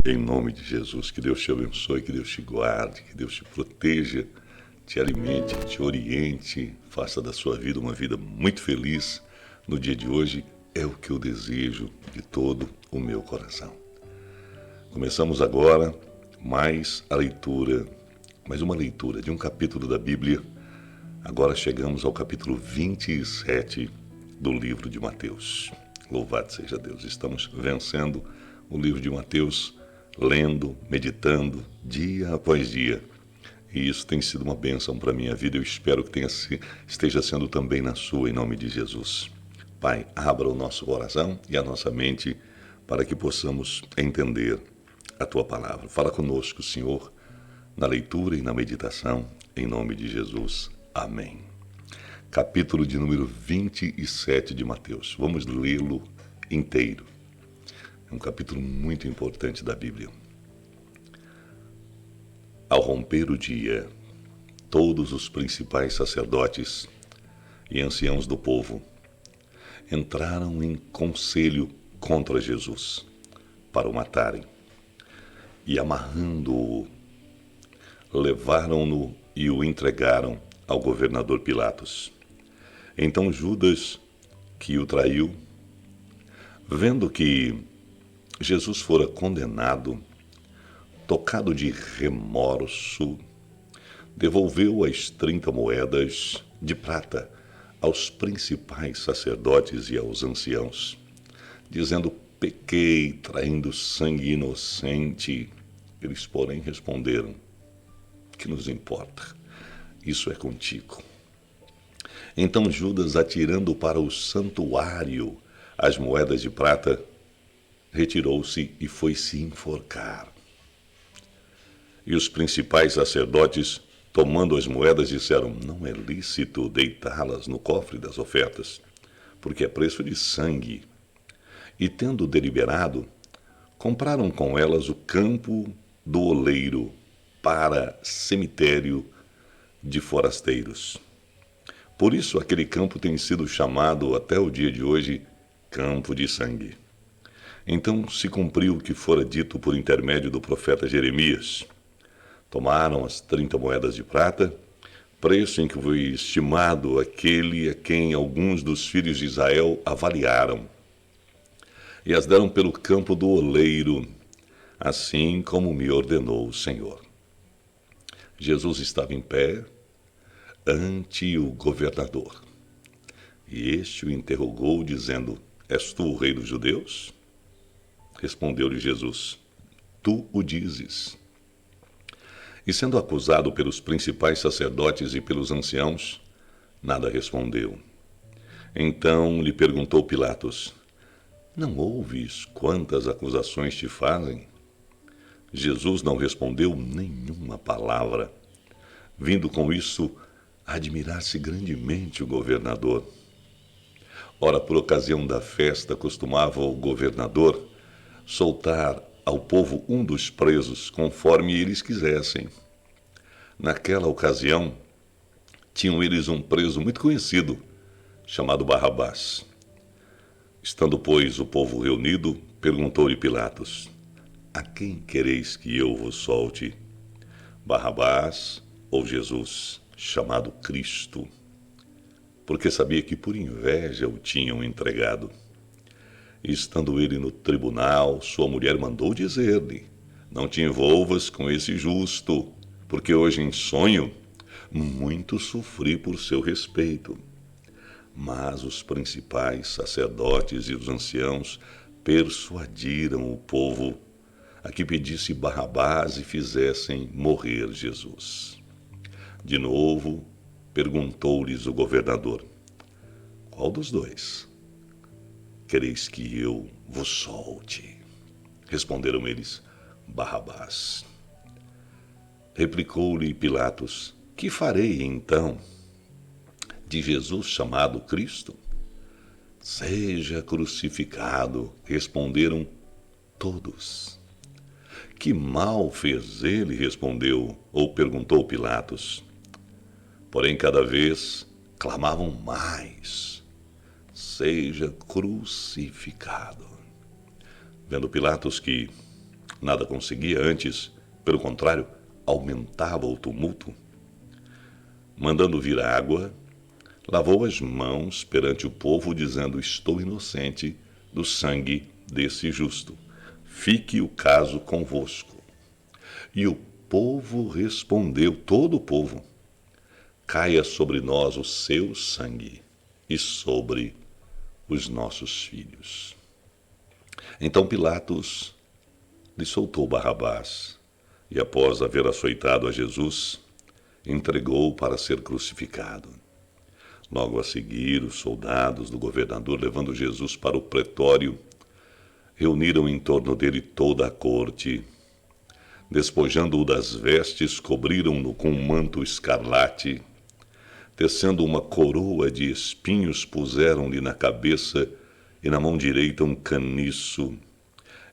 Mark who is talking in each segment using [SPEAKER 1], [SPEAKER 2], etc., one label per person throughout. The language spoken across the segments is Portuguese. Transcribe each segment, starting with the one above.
[SPEAKER 1] Em nome de Jesus, que Deus te abençoe, que Deus te guarde, que Deus te proteja, te alimente, te oriente, faça da sua vida uma vida muito feliz no dia de hoje. É o que eu desejo de todo o meu coração. Começamos agora mais uma leitura de um capítulo da Bíblia. Agora chegamos ao capítulo 27 do livro de Mateus. Louvado seja Deus. Estamos vencendo o livro de Mateus, lendo, meditando, dia após dia. E isso tem sido uma bênção para a minha vida. Eu espero que esteja sendo também na sua, em nome de Jesus. Pai, abra o nosso coração e a nossa mente para que possamos entender a Tua palavra. Fala conosco, Senhor, na leitura e na meditação, em nome de Jesus. Amém. Capítulo de número 27 de Mateus. Vamos lê-lo inteiro. É um capítulo muito importante da Bíblia. Ao romper o dia, todos os principais sacerdotes e anciãos do povo entraram em conselho contra Jesus para o matarem. E amarrando-o, levaram-no e o entregaram ao governador Pilatos. Então Judas, que o traiu, vendo que Jesus fora condenado, tocado de remorso, devolveu as 30 moedas de prata aos principais sacerdotes e aos anciãos, dizendo: pequei traindo sangue inocente. Eles, porém, responderam: que nos importa? Isso é contigo. Então Judas, atirando para o santuário as moedas de prata, retirou-se e foi se enforcar. E os principais sacerdotes, tomando as moedas, disseram: não é lícito deitá-las no cofre das ofertas, porque é preço de sangue. E tendo deliberado, compraram com elas o campo do oleiro para cemitério de forasteiros. Por isso aquele campo tem sido chamado até o dia de hoje Campo de Sangue. Então se cumpriu o que fora dito por intermédio do profeta Jeremias. Tomaram as 30 moedas de prata, preço em que foi estimado aquele a quem alguns dos filhos de Israel avaliaram, e as deram pelo campo do oleiro, assim como me ordenou o Senhor. Jesus estava em pé ante o governador, e este o interrogou, dizendo: és tu o rei dos judeus? Respondeu-lhe Jesus: tu o dizes. E sendo acusado pelos principais sacerdotes e pelos anciãos, nada respondeu. Então lhe perguntou Pilatos: não ouves quantas acusações te fazem? Jesus não respondeu nenhuma palavra, vindo com isso admirar-se grandemente o governador. Ora, por ocasião da festa, costumava o governador soltar ao povo um dos presos, conforme eles quisessem. Naquela ocasião, tinham eles um preso muito conhecido, chamado Barrabás. Estando, pois, o povo reunido, perguntou-lhe Pilatos: a quem quereis que eu vos solte? Barrabás ou Jesus, chamado Cristo? Porque sabia que por inveja o tinham entregado. E estando ele no tribunal, sua mulher mandou dizer-lhe: não te envolvas com esse justo, porque hoje em sonho muito sofri por seu respeito. Mas os principais sacerdotes e os anciãos persuadiram o povo a que pedisse Barrabás e fizessem morrer Jesus. De novo, perguntou-lhes o governador: qual dos dois quereis que eu vos solte? Responderam eles: Barrabás. Replicou-lhe Pilatos: que farei então de Jesus chamado Cristo? Seja crucificado, responderam todos. Que mal fez ele? Respondeu ou perguntou Pilatos. Porém, cada vez clamavam mais: seja crucificado. Vendo Pilatos que nada conseguia, antes, pelo contrário, aumentava o tumulto. Mandando vir água, lavou as mãos perante o povo, dizendo: estou inocente do sangue desse justo. Fique o caso convosco. E o povo respondeu, todo o povo: caia sobre nós o seu sangue e sobre os nossos filhos. Então Pilatos lhe soltou Barrabás e, após haver açoitado a Jesus, entregou para ser crucificado. Logo a seguir, os soldados do governador, levando Jesus para o pretório, reuniram em torno dele toda a corte. Despojando-o das vestes, cobriram-no com um manto escarlate. Tecendo uma coroa de espinhos, puseram-lhe na cabeça e na mão direita um caniço.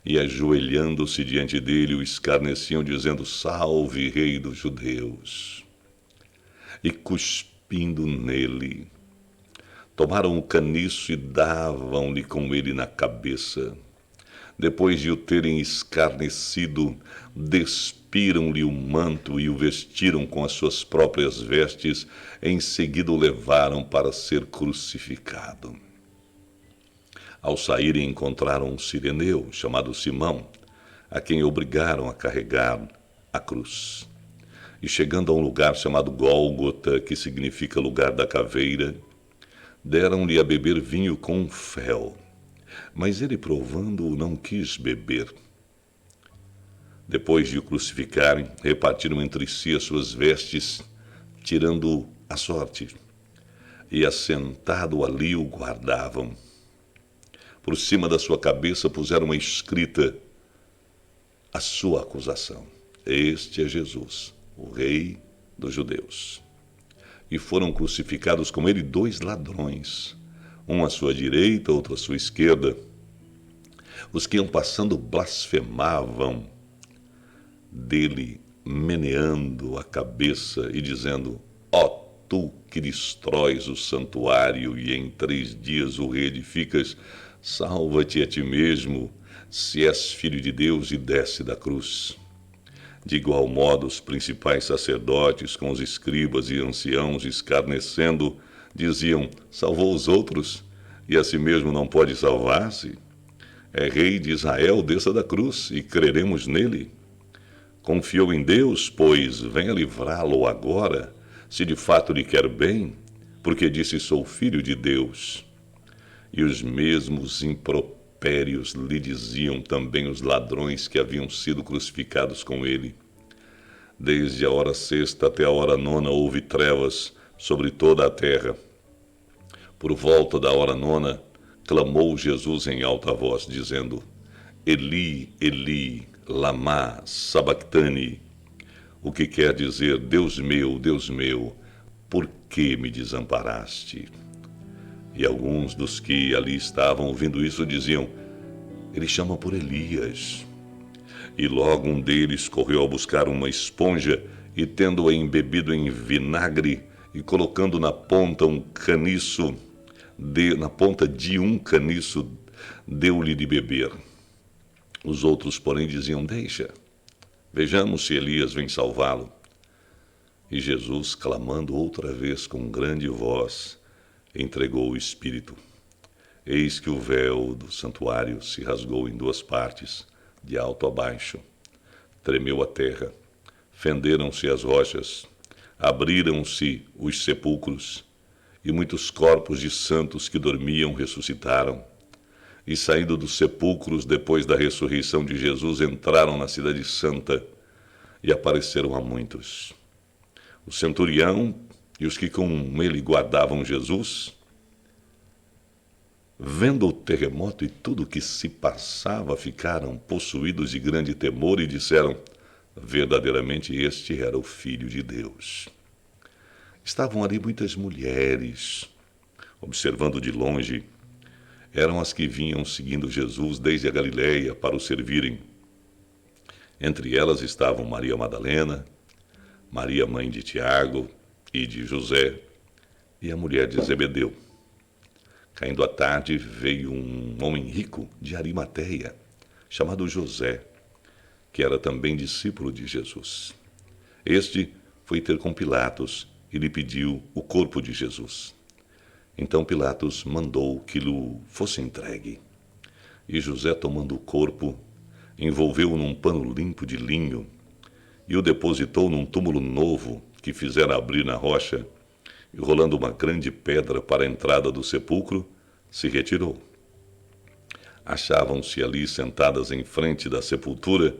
[SPEAKER 1] E, ajoelhando-se diante dele, o escarneciam, dizendo: salve, rei dos judeus! E, cuspindo nele, tomaram o caniço e davam-lhe com ele na cabeça. Depois de o terem escarnecido, despiram-lhe o manto e o vestiram com as suas próprias vestes. Em seguida o levaram para ser crucificado. Ao saírem, encontraram um cireneu chamado Simão, a quem obrigaram a carregar a cruz. E chegando a um lugar chamado Gólgota, que significa lugar da caveira, deram-lhe a beber vinho com fel. Mas ele, provando-o, não quis beber. Depois de o crucificarem, repartiram entre si as suas vestes, tirando a sorte, e assentado ali o guardavam. Por cima da sua cabeça puseram uma escrita, a sua acusação: este é Jesus, o rei dos judeus. E foram crucificados com ele 2 ladrões, um à sua direita, outro à sua esquerda. Os que iam passando blasfemavam dele, meneando a cabeça e dizendo: ó, tu que destróis o santuário e em 3 dias o reedificas, salva-te a ti mesmo, se és filho de Deus, e desce da cruz. De igual modo, os principais sacerdotes, com os escribas e anciãos, escarnecendo, diziam: salvou os outros, e a si mesmo não pode salvar-se? É rei de Israel, desça da cruz, e creremos nele. Confiou em Deus, pois venha livrá-lo agora, se de fato lhe quer bem, porque disse: sou filho de Deus. E os mesmos impropérios lhe diziam também os ladrões que haviam sido crucificados com ele. Desde a hora 6ª até a hora 9ª houve trevas sobre toda a terra. Por volta da hora 9ª, clamou Jesus em alta voz, dizendo: Eli, Eli, lama sabactani, o que quer dizer: Deus meu, por que me desamparaste? E alguns dos que ali estavam ouvindo isso diziam: ele chama por Elias. E logo um deles correu a buscar uma esponja e, tendo-a embebido em vinagre e colocando na ponta de um caniço, deu-lhe de beber. Os outros, porém, diziam: deixa, vejamos se Elias vem salvá-lo. E Jesus, clamando outra vez com grande voz, entregou o Espírito. Eis que o véu do santuário se rasgou em 2 partes, de alto a baixo. Tremeu a terra, fenderam-se as rochas, abriram-se os sepulcros, e muitos corpos de santos que dormiam ressuscitaram. E saindo dos sepulcros, depois da ressurreição de Jesus, entraram na cidade santa e apareceram a muitos. O centurião e os que com ele guardavam Jesus, vendo o terremoto e tudo o que se passava, ficaram possuídos de grande temor e disseram: verdadeiramente este era o Filho de Deus. Estavam ali muitas mulheres, observando de longe. Eram as que vinham seguindo Jesus desde a Galileia para o servirem. Entre elas estavam Maria Madalena, Maria, mãe de Tiago e de José, e a mulher de Zebedeu. Caindo a tarde, veio um homem rico de Arimateia, chamado José, que era também discípulo de Jesus. Este foi ter com Pilatos e lhe pediu o corpo de Jesus. Então Pilatos mandou que lhe fosse entregue. E José, tomando o corpo, envolveu-o num pano limpo de linho e o depositou num túmulo novo que fizera abrir na rocha, e rolando uma grande pedra para a entrada do sepulcro, se retirou. Achavam-se ali sentadas em frente da sepultura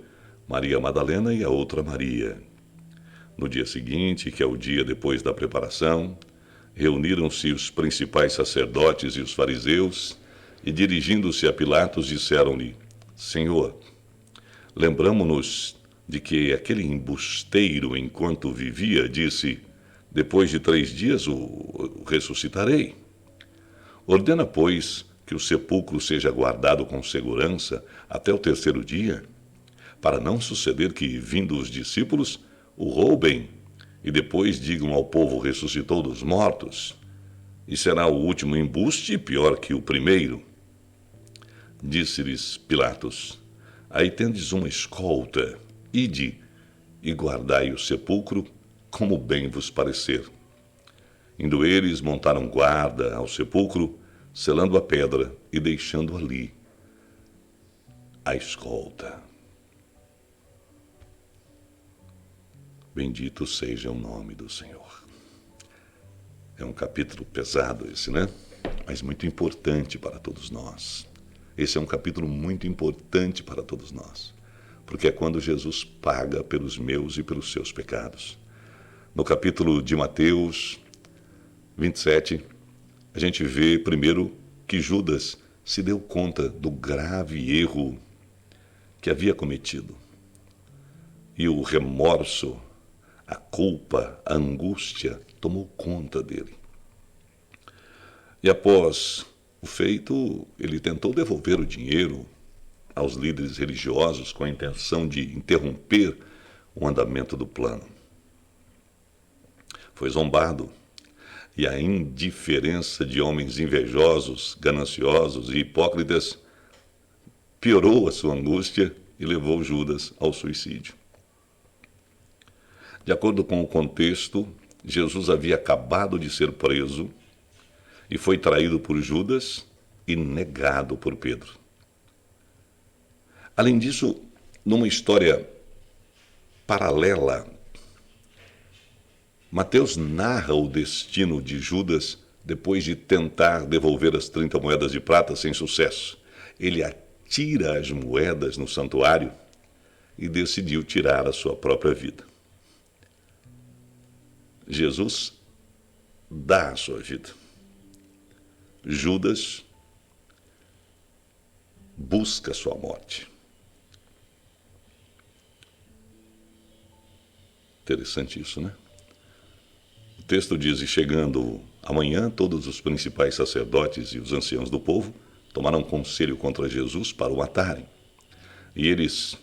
[SPEAKER 1] Maria Madalena e a outra Maria. No dia seguinte, que é o dia depois da preparação, reuniram-se os principais sacerdotes e os fariseus, e dirigindo-se a Pilatos, disseram-lhe: Senhor, lembramo-nos de que aquele embusteiro, enquanto vivia, disse: depois de 3 dias o ressuscitarei. Ordena, pois, que o sepulcro seja guardado com segurança até o 3º dia, para não suceder que, vindo os discípulos, o roubem e depois digam ao povo: ressuscitou dos mortos, e será o último embuste pior que o primeiro. Disse-lhes Pilatos: aí tendes uma escolta, ide e guardai o sepulcro como bem vos parecer. Indo eles, montaram guarda ao sepulcro, selando a pedra e deixando ali a escolta. Bendito seja o nome do Senhor. É um capítulo pesado esse, né? Mas muito importante para todos nós. Esse é um capítulo muito importante para todos nós, porque é quando Jesus paga pelos meus e pelos seus pecados. No capítulo de Mateus 27, a gente vê primeiro que Judas se deu conta do grave erro que havia cometido. E o remorso, a culpa, a angústia tomou conta dele. E após o feito, ele tentou devolver o dinheiro aos líderes religiosos com a intenção de interromper o andamento do plano. Foi zombado, e a indiferença de homens invejosos, gananciosos e hipócritas piorou a sua angústia e levou Judas ao suicídio. De acordo com o contexto, Jesus havia acabado de ser preso e foi traído por Judas e negado por Pedro. Além disso, numa história paralela, Mateus narra o destino de Judas depois de tentar devolver as 30 moedas de prata sem sucesso. Ele atira as moedas no santuário e decidiu tirar a sua própria vida. Jesus dá a sua vida. Judas busca a sua morte. Interessante isso, né? O texto diz: e chegando amanhã, todos os principais sacerdotes e os anciãos do povo tomaram conselho contra Jesus para o matarem. E eles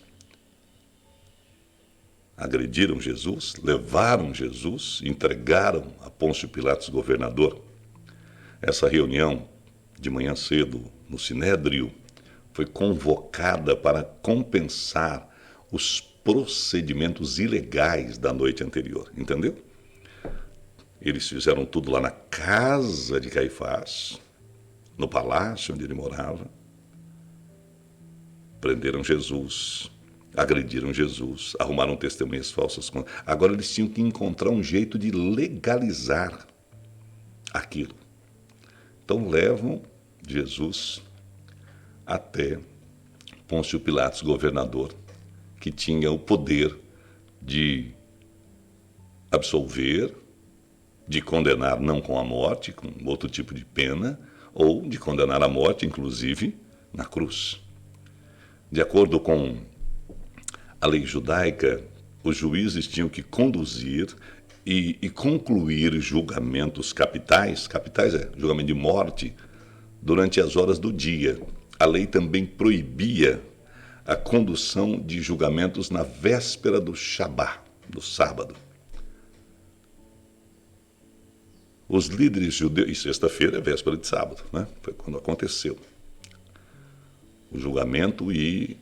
[SPEAKER 1] agrediram Jesus, levaram Jesus, entregaram a Pôncio Pilatos, governador. Essa reunião, de manhã cedo, no Sinédrio, foi convocada para compensar os procedimentos ilegais da noite anterior, entendeu? Eles fizeram tudo lá na casa de Caifás, no palácio onde ele morava. Prenderam Jesus, agrediram Jesus, arrumaram testemunhas falsas. Agora eles tinham que encontrar um jeito de legalizar aquilo. Então levam Jesus até Pôncio Pilatos, governador, que tinha o poder de absolver, de condenar não com a morte, com outro tipo de pena, ou de condenar à morte, inclusive, na cruz. De acordo com a lei judaica, os juízes tinham que conduzir e concluir julgamentos capitais é julgamento de morte, durante as horas do dia. A lei também proibia a condução de julgamentos na véspera do Shabá, do sábado. Os líderes judeus, e sexta-feira é véspera de sábado, né? Foi quando aconteceu o julgamento, e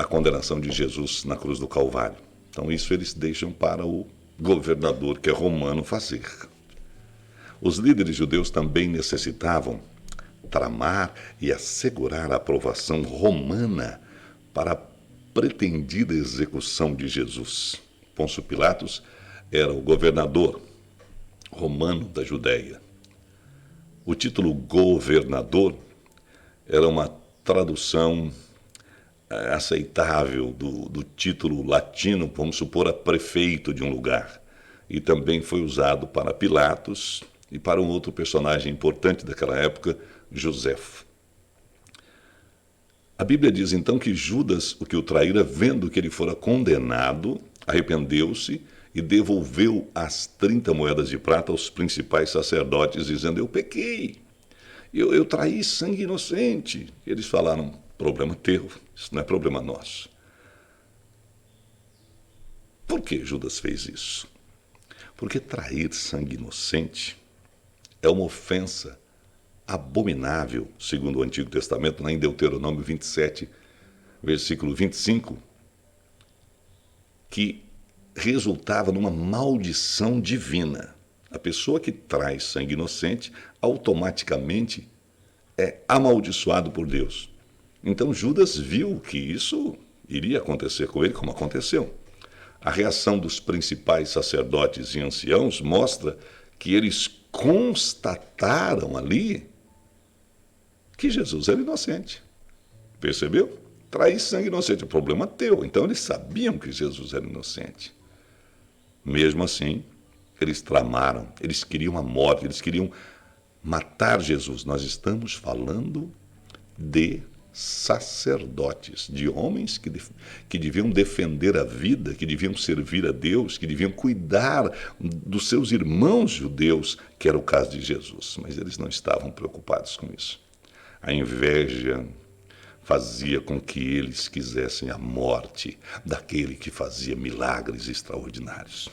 [SPEAKER 1] a condenação de Jesus na cruz do Calvário. Então isso eles deixam para o governador, que é romano, fazer. Os líderes judeus também necessitavam tramar e assegurar a aprovação romana para a pretendida execução de Jesus. Pôncio Pilatos era o governador romano da Judéia. O título governador era uma tradução aceitável do título latino, vamos supor, a prefeito de um lugar. E também foi usado para Pilatos e para um outro personagem importante daquela época, Joséfo. A Bíblia diz então que Judas, o que o traíra, vendo que ele fora condenado, arrependeu-se e devolveu as 30 moedas de prata aos principais sacerdotes, dizendo: eu pequei, eu traí sangue inocente. Eles falaram: problema teu, isso não é problema nosso. Por que Judas fez isso? Porque trair sangue inocente é uma ofensa abominável, segundo o Antigo Testamento, em Deuteronômio 27, versículo 25, que resultava numa maldição divina. A pessoa que traz sangue inocente automaticamente é amaldiçoado por Deus. Então Judas viu que isso iria acontecer com ele, como aconteceu. A reação dos principais sacerdotes e anciãos mostra que eles constataram ali que Jesus era inocente. Percebeu? Trair sangue inocente é problema teu. Então eles sabiam que Jesus era inocente. Mesmo assim, eles tramaram, eles queriam a morte, eles queriam matar Jesus. Nós estamos falando de sacerdotes, de homens que deviam defender a vida, que deviam servir a Deus, que deviam cuidar dos seus irmãos judeus, que era o caso de Jesus. Mas eles não estavam preocupados com isso. A inveja fazia com que eles quisessem a morte daquele que fazia milagres extraordinários.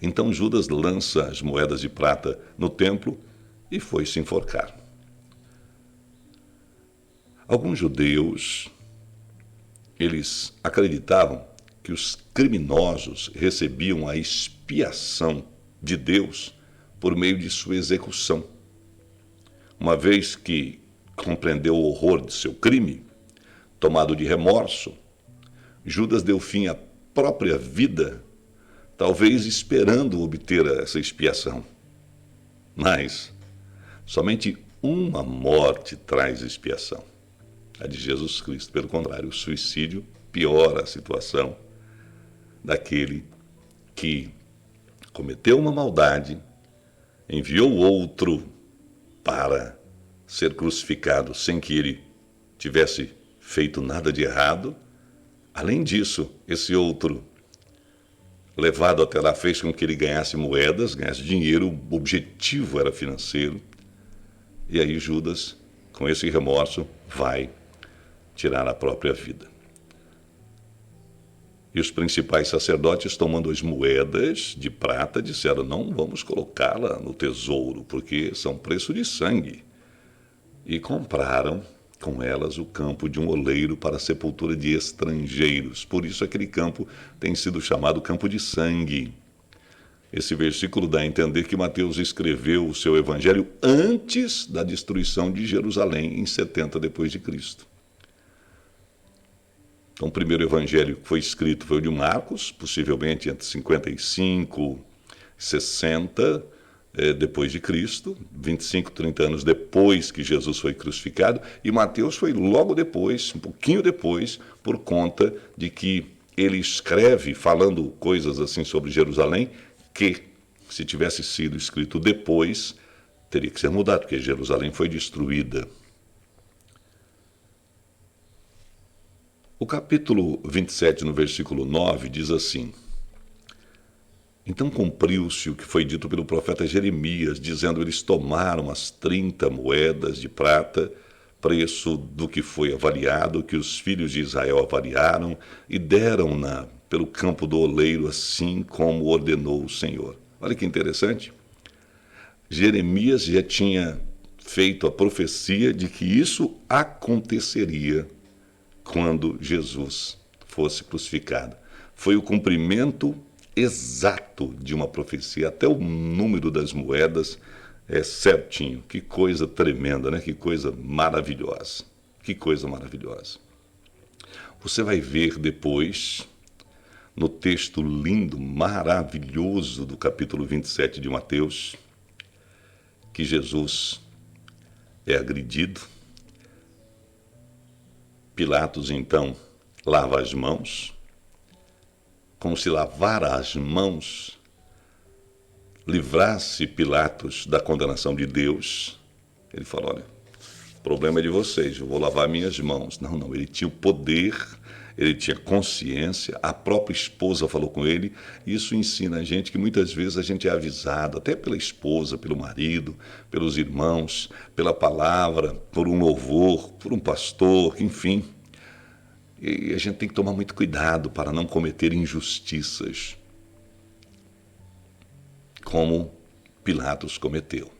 [SPEAKER 1] Então Judas lança as moedas de prata no templo e foi se enforcar. Alguns judeus, eles acreditavam que os criminosos recebiam a expiação de Deus por meio de sua execução. Uma vez que compreendeu o horror de seu crime, tomado de remorso, Judas deu fim à própria vida, talvez esperando obter essa expiação. Mas somente uma morte traz expiação, a de Jesus Cristo. Pelo contrário, o suicídio piora a situação daquele que cometeu uma maldade, enviou outro para ser crucificado sem que ele tivesse feito nada de errado. Além disso, esse outro, levado até lá, fez com que ele ganhasse moedas, ganhasse dinheiro, o objetivo era financeiro. E aí Judas, com esse remorso, vai tirar a própria vida. E os principais sacerdotes, tomando as moedas de prata, disseram: não vamos colocá-la no tesouro, porque são preço de sangue. E compraram com elas o campo de um oleiro para a sepultura de estrangeiros. Por isso aquele campo tem sido chamado campo de sangue. Esse versículo dá a entender que Mateus escreveu o seu evangelho antes da destruição de Jerusalém, em 70 depois de Cristo. Então, o primeiro evangelho que foi escrito foi o de Marcos, possivelmente entre 55 e 60 depois de Cristo, 25, 30 anos depois que Jesus foi crucificado, e Mateus foi logo depois, um pouquinho depois, por conta de que ele escreve, falando coisas assim sobre Jerusalém, que, se tivesse sido escrito depois, teria que ser mudado, porque Jerusalém foi destruída. O capítulo 27, no versículo 9, diz assim: então cumpriu-se o que foi dito pelo profeta Jeremias, dizendo: eles tomaram as 30 moedas de prata, preço do que foi avaliado, que os filhos de Israel avaliaram, e deram-na pelo campo do oleiro, assim como ordenou o Senhor. Olha que interessante. Jeremias já tinha feito a profecia de que isso aconteceria quando Jesus fosse crucificado. Foi o cumprimento exato de uma profecia, até o número das moedas é certinho. Que coisa tremenda, né? Que coisa maravilhosa. Que coisa maravilhosa. Você vai ver depois, no texto lindo, maravilhoso do capítulo 27 de Mateus, que Jesus é agredido. Pilatos, então, lava as mãos, como se lavar as mãos livrasse Pilatos da condenação de Deus. Ele falou, olha, o problema é de vocês, eu vou lavar minhas mãos. Não, ele tinha o poder, ele tinha consciência, a própria esposa falou com ele. Isso ensina a gente que muitas vezes a gente é avisado, até pela esposa, pelo marido, pelos irmãos, pela palavra, por um louvor, por um pastor, enfim. E a gente tem que tomar muito cuidado para não cometer injustiças, como Pilatos cometeu.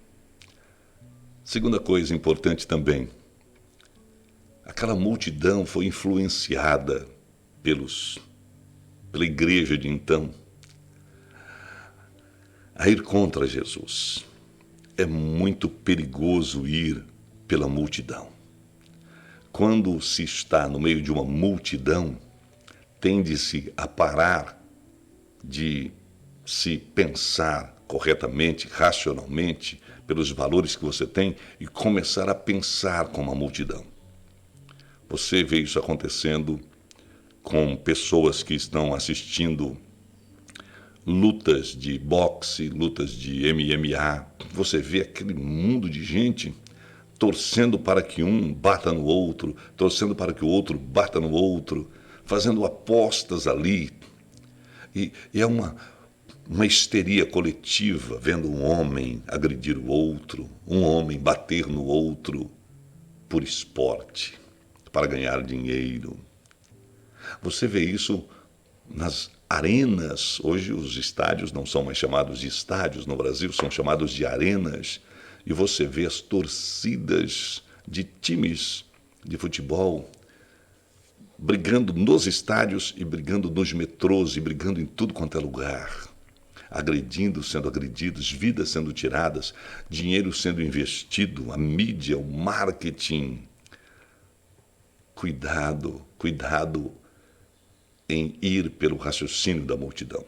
[SPEAKER 1] Segunda coisa importante também, aquela multidão foi influenciada pela igreja de então a ir contra Jesus. É muito perigoso ir pela multidão. Quando se está no meio de uma multidão, tende-se a parar de se pensar corretamente, racionalmente, pelos valores que você tem e começar a pensar como a multidão. Você vê isso acontecendo com pessoas que estão assistindo lutas de boxe, lutas de MMA. Você vê aquele mundo de gente torcendo para que um bata no outro, torcendo para que o outro bata no outro, fazendo apostas ali. E é uma histeria coletiva, vendo um homem agredir o outro, um homem bater no outro por esporte, para ganhar dinheiro. Você vê isso nas arenas. Hoje os estádios não são mais chamados de estádios no Brasil, são chamados de arenas. E você vê as torcidas de times de futebol brigando nos estádios e brigando nos metrôs e brigando em tudo quanto é lugar. Agredindo, sendo agredidos, vidas sendo tiradas, dinheiro sendo investido, a mídia, o marketing. Cuidado em ir pelo raciocínio da multidão.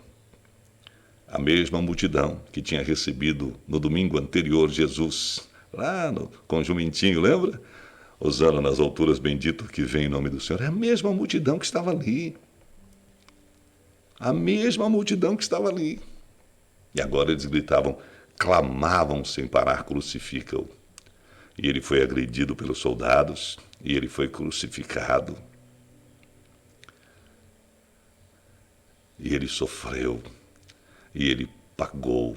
[SPEAKER 1] A mesma multidão que tinha recebido no domingo anterior Jesus, lá com o jumentinho, lembra? Hosana nas alturas, bendito que vem em nome do Senhor. É a mesma multidão que estava ali. A mesma multidão que estava ali. E agora eles gritavam, clamavam sem parar, crucifica-o. E ele foi agredido pelos soldados, e ele foi crucificado. E ele sofreu, e ele pagou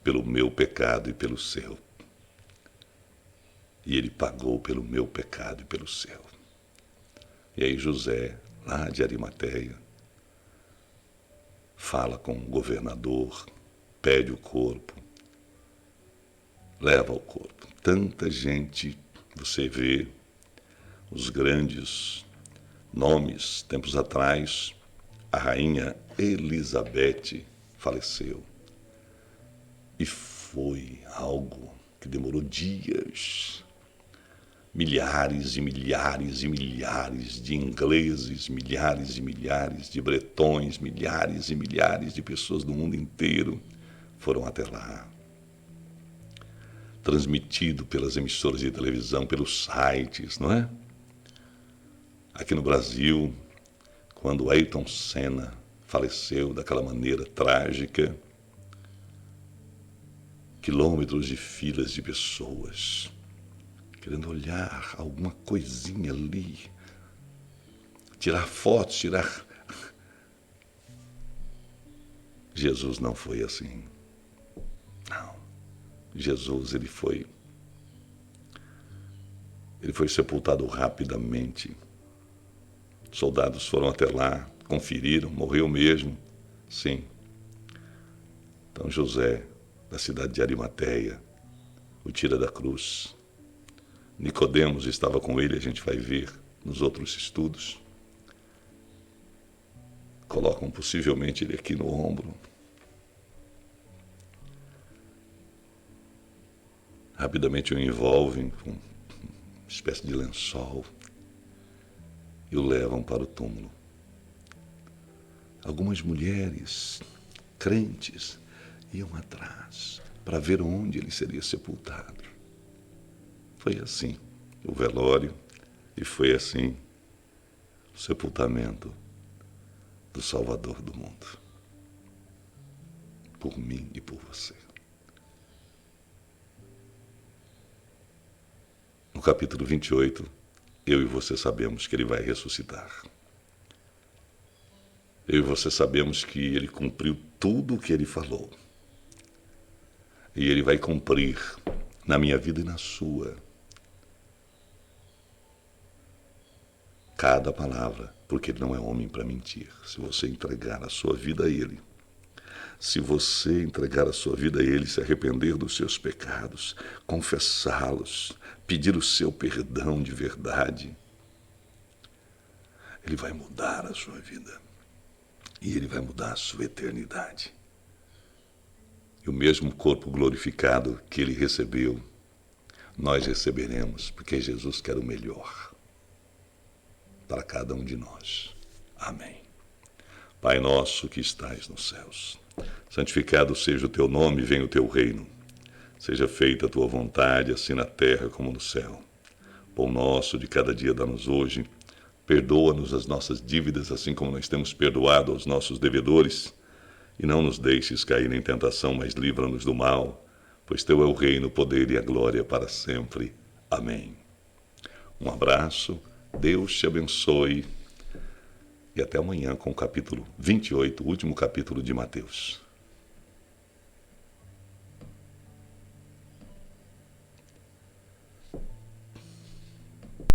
[SPEAKER 1] pelo meu pecado e pelo seu. E ele pagou pelo meu pecado e pelo seu. E aí José, lá de Arimateia, fala com o governador, pede o corpo, leva o corpo. Tanta gente, você vê os grandes nomes. Tempos atrás, a rainha Elizabeth faleceu. E foi algo que demorou dias. Milhares e milhares e milhares de ingleses, milhares e milhares de bretões, milhares e milhares de pessoas do mundo inteiro foram até lá. Transmitido pelas emissoras de televisão, pelos sites, não é? Aqui no Brasil, quando Ayrton Senna faleceu daquela maneira trágica, quilômetros de filas de pessoas querendo olhar alguma coisinha ali, tirar fotos, Jesus não foi assim. Não. Jesus, ele foi sepultado rapidamente. Soldados foram até lá, conferiram, morreu mesmo, sim. Então José, da cidade de Arimateia, o tira da cruz. Nicodemos estava com ele, a gente vai ver nos outros estudos. Colocam possivelmente ele aqui no ombro. Rapidamente o envolvem com uma espécie de lençol e o levam para o túmulo. Algumas mulheres crentes iam atrás para ver onde ele seria sepultado. Foi assim o velório e foi assim o sepultamento do Salvador do mundo. Por mim e por você. No capítulo 28, eu e você sabemos que ele vai ressuscitar. Eu e você sabemos que ele cumpriu tudo o que ele falou. E ele vai cumprir na minha vida e na sua. Cada palavra, porque ele não é homem para mentir. Se você entregar a sua vida a ele, se você entregar a sua vida a ele, se arrepender dos seus pecados, confessá-los, pedir o seu perdão de verdade, ele vai mudar a sua vida. E ele vai mudar a sua eternidade. E o mesmo corpo glorificado que ele recebeu, nós receberemos, porque Jesus quer o melhor para cada um de nós. Amém. Pai nosso que estais nos céus, santificado seja o teu nome, venha o teu reino. Seja feita a tua vontade, assim na terra como no céu. Pão nosso de cada dia dá-nos hoje. Perdoa-nos as nossas dívidas, assim como nós temos perdoado aos nossos devedores. E não nos deixes cair em tentação, mas livra-nos do mal, pois teu é o reino, o poder e a glória para sempre. Amém. Um abraço, Deus te abençoe e até amanhã com o capítulo 28, o último capítulo de Mateus.